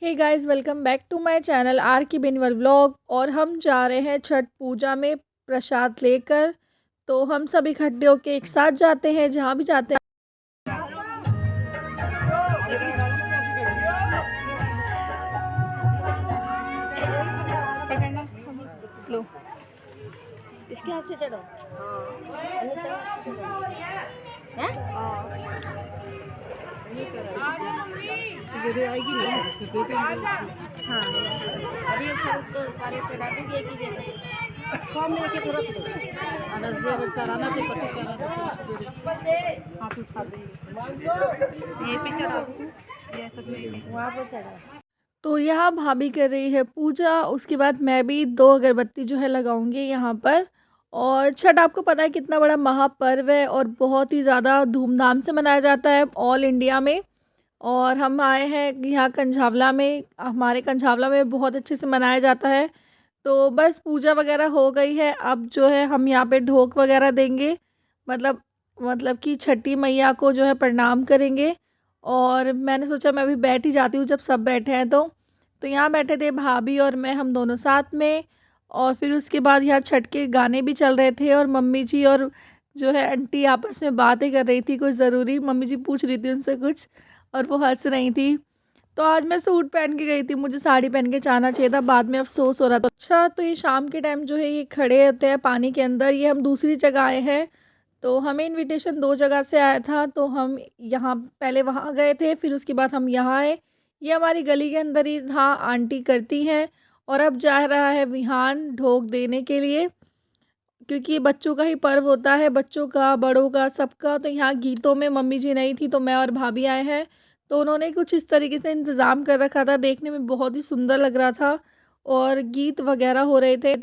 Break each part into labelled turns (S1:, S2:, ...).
S1: Hey guys, welcome back to my channel R K Beniwal vlog. और हम जा रहे हैं छठ पूजा में प्रसाद लेकर। तो हम सब इकट्ठे होकर एक साथ जाते हैं जहाँ भी जाते हैं। लो इसके हाथ से चढ़ो। वीडियो आएगी ना? हाँ, अभी तो सारे चढ़ा दूँगी एक ही जगह फॉर्म में लेके थोड़ा चढ़ाना थे पट्टी चढ़ा हाथ उठा दे ये पे चढ़ा वहाँ पर चढ़ा। तो यहाँ भाभी कर रही है पूजा। उसके बाद मैं भी 2 अगरबत्ती जो है लगाऊंगी यहाँ पर। और छठ आपको पता है कितना बड़ा महापर्व है और बहुत ही ज़्यादा धूमधाम से मनाया जाता है ऑल इंडिया में। और हम आए हैं यहाँ कंझावला में। हमारे कंझावला में बहुत अच्छे से मनाया जाता है। तो बस पूजा वगैरह हो गई है। अब जो है हम यहाँ पे ढोक वगैरह देंगे। मतलब मतलब कि छठी मैया को जो है प्रणाम करेंगे। और मैंने सोचा मैं अभी बैठ ही जाती हूँ जब सब बैठे हैं तो यहाँ बैठे थे भाभी और मैं, हम दोनों साथ में। और फिर उसके बाद यहाँ छठ के गाने भी चल रहे थे और मम्मी जी और जो है आंटी आपस में बातें कर रही थी कुछ ज़रूरी। मम्मी जी पूछ रही थी उनसे कुछ और वो हंस रही थी। तो आज मैं सूट पहन के गई थी, मुझे साड़ी पहन के जाना चाहिए था, बाद में अफसोस हो रहा था। अच्छा, तो ये शाम के टाइम जो है ये खड़े होते हैं पानी के अंदर। ये हम दूसरी जगह आए हैं। तो हमें इनविटेशन 2 जगह से आया था, तो हम यहाँ पहले वहाँ गए थे, फिर उसके बाद हम यहाँ आए। ये हमारी गली के अंदर ही था, आंटी करती हैं। और अब जा रहा है विहान ढोक देने के लिए, क्योंकि ये बच्चों का ही पर्व होता है, बच्चों का बड़ों का सबका। तो यहाँ गीतों में मम्मी जी नहीं थी तो मैं और भाभी आए हैं। तो उन्होंने कुछ इस तरीके से इंतज़ाम कर रखा था, देखने में बहुत ही सुंदर लग रहा था और गीत वगैरह हो रहे थे।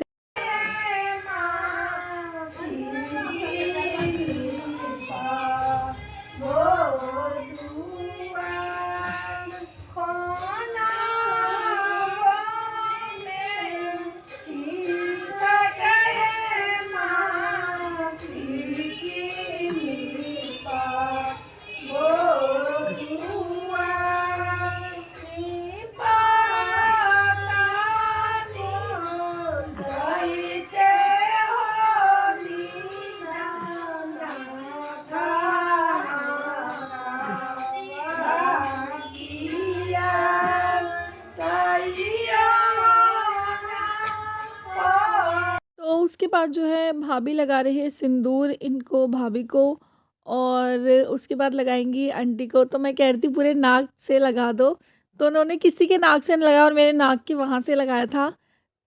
S1: तो उसके बाद जो है भाभी लगा रही है सिंदूर इनको, भाभी को। और उसके बाद लगाएंगी आंटी को। तो मैं कह रही थी पूरे नाक से लगा दो, तो उन्होंने किसी के नाक से नहीं लगाया और मेरे नाक के वहाँ से लगाया था।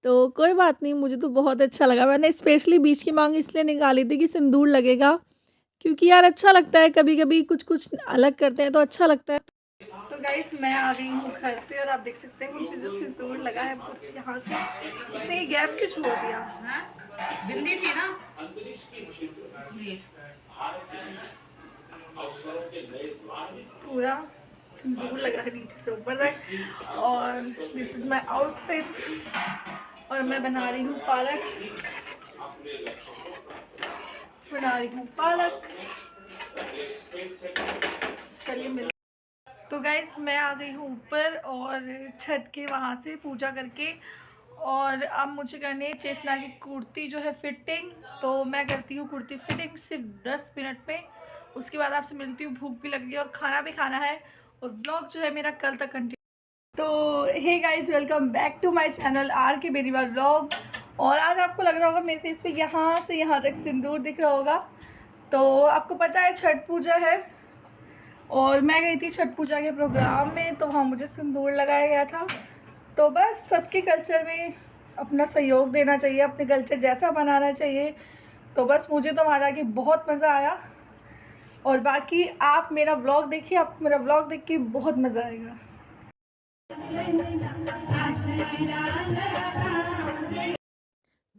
S1: तो कोई बात नहीं, मुझे तो बहुत अच्छा लगा। मैंने स्पेशली बीच की मांग इसलिए निकाली थी कि सिंदूर लगेगा, क्योंकि यार अच्छा लगता है, कभी कभी कुछ कुछ अलग करते हैं तो अच्छा लगता है। तो गाइस, मैं आ गई हूँ घर पे और आप देख सकते हैं मुझे जो सिंदूर लगा है यहाँ से इसने ये गैप क्यों छोड़ दिया। बिंदी थी ना पूरा सिंदूर लगा है नीचे से ऊपर तक। और दिस इज माय आउटफिट। और मैं बना रही हूँ पालक। चलिए मिल। तो गाइस, मैं आ गई हूँ ऊपर और छत के वहाँ से पूजा करके। और अब मुझे करनी है चेतना की कुर्ती जो है फिटिंग। तो मैं करती हूँ कुर्ती फिटिंग सिर्फ 10 मिनट में। उसके बाद आपसे मिलती हूँ, भूख भी लग गई और खाना भी खाना है। और व्लॉग जो है मेरा कल तक कंटिन्यू। तो hey guys, welcome back to my channel R K Beniwal vlog. और आज आपको लग रहा होगा मेरे फेस पे यहाँ से यहाँ तक सिंदूर दिख रहा होगा। तो आपको पता है छठ पूजा है और मैं गई थी छठ पूजा के प्रोग्राम में, तो वहाँ मुझे सिंदूर लगाया गया था। तो बस सबके कल्चर में अपना सहयोग देना चाहिए, अपने कल्चर जैसा बनाना चाहिए। तो बस मुझे तो वहाँ जाके बहुत मज़ा आया। और बाकी आप मेरा व्लॉग देखिए, आपको मेरा व्लॉग देख के बहुत मज़ा आएगा।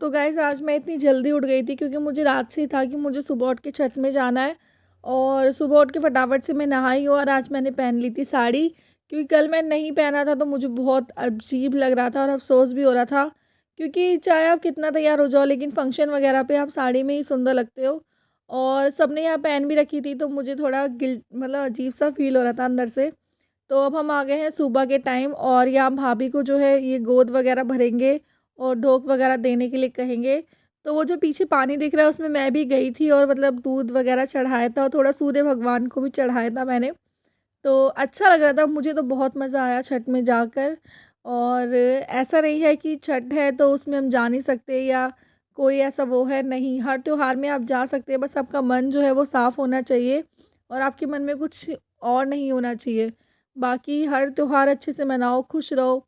S1: तो गाइस, आज मैं इतनी जल्दी उठ गई थी क्योंकि मुझे रात से ही था कि मुझे सुबह उठ के छत में जाना है। और सुबह उठ के फटाफट से मैं नहाई हूँ और आज मैंने पहन ली थी साड़ी, क्योंकि कल मैं नहीं पहना था तो मुझे बहुत अजीब लग रहा था और अफसोस भी हो रहा था। क्योंकि चाहे आप कितना तैयार हो जाओ, लेकिन फंक्शन वगैरह पे आप साड़ी में ही सुंदर लगते हो। और सबने यहाँ पहन भी रखी थी तो मुझे थोड़ा गिल्ट, मतलब अजीब सा फील हो रहा था अंदर से।
S2: तो अब हम आ गए हैं सुबह के टाइम और यहाँ भाभी को जो है ये गोद वगैरह भरेंगे और ढोक वगैरह देने के लिए कहेंगे। तो वो जो पीछे पानी दिख रहा है उसमें मैं भी गई थी और मतलब दूध वगैरह चढ़ाया था और थोड़ा सूर्य भगवान को भी चढ़ाया था मैंने। तो अच्छा लग रहा था, मुझे तो बहुत मज़ा आया छठ में जाकर। और ऐसा नहीं है कि छठ है तो उसमें हम जा नहीं सकते या कोई ऐसा वो है, नहीं, हर त्योहार में आप जा सकते हैं, बस आपका मन जो है वो साफ़ होना चाहिए और आपके मन में कुछ और नहीं होना चाहिए। बाकी हर त्योहार अच्छे से मनाओ, खुश रहो।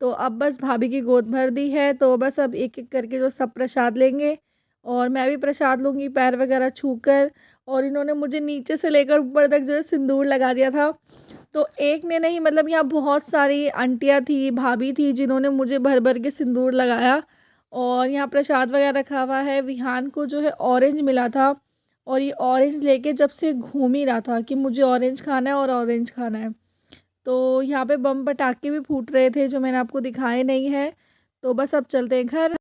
S2: तो अब बस भाभी की गोद भर दी है तो बस अब एक-एक करके जो सब प्रसाद लेंगे और मैं भी प्रसाद लूँगी पैर वगैरह छूकर। और इन्होंने मुझे नीचे से लेकर ऊपर तक जो है सिंदूर लगा दिया था। तो एक ने नहीं, मतलब यहाँ बहुत सारी आंटियाँ थी, भाभी थी जिन्होंने मुझे भर-भर के सिंदूर लगाया। और यहाँ प्रसाद वगैरह रखा हुआ है। विहान को जो है ऑरेंज मिला था और ये ऑरेंज लेके जब से घूम ही रहा था कि मुझे ऑरेंज खाना है और ऑरेंज खाना है। तो यहाँ पे बम पटाखे भी फूट रहे थे जो मैंने आपको दिखाए नहीं हैं। तो बस अब चलते हैं घर।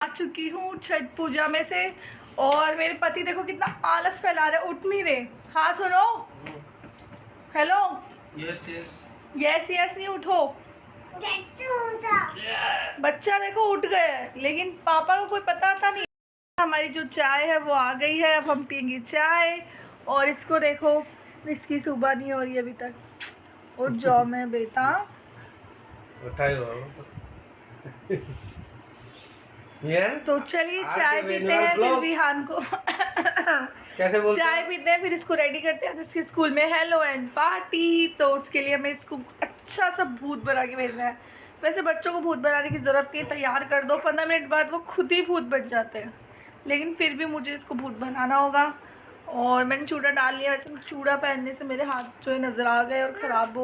S2: आ चुकी हूँ छठ पूजा में से और मेरे पति देखो कितना आलस फैला रहे, उठ नहीं रहे। हाँ सुनो, hello,
S3: yes yes
S2: yes yes नहीं, उठो। बच्चा देखो उठ गए लेकिन पापा को कोई पता था नहीं। हमारी जो चाय है वो आ गई है, अब हम पियेंगे चाय। और इसको देखो, इसकी सुबह नहीं हो रही अभी तक। उठ जाओ मैं बेटा।
S3: उठाओ ये
S2: तो चलिए चाय
S3: आके
S2: पीते हैं, फिर
S3: ब्लॉग
S2: विहान को
S3: कैसे बोलते
S2: चाय पीते हैं, फिर इसको रेडी करते हैं इसके स्कूल में हेलो एंड पार्टी। तो उसके लिए हमें इसको अच्छा सा भूत बना के भेजना है। वैसे बच्चों को भूत बनाने की ज़रूरत नहीं है, तैयार कर दो 15 मिनट बाद वो खुद ही भूत बन जाते हैं। लेकिन फिर भी मुझे इसको भूत बनाना होगा। और मैंने चूड़ा डाल लिया, वैसे चूड़ा पहनने से मेरे हाथ जो है नज़र आ गए और ख़राब हो गए।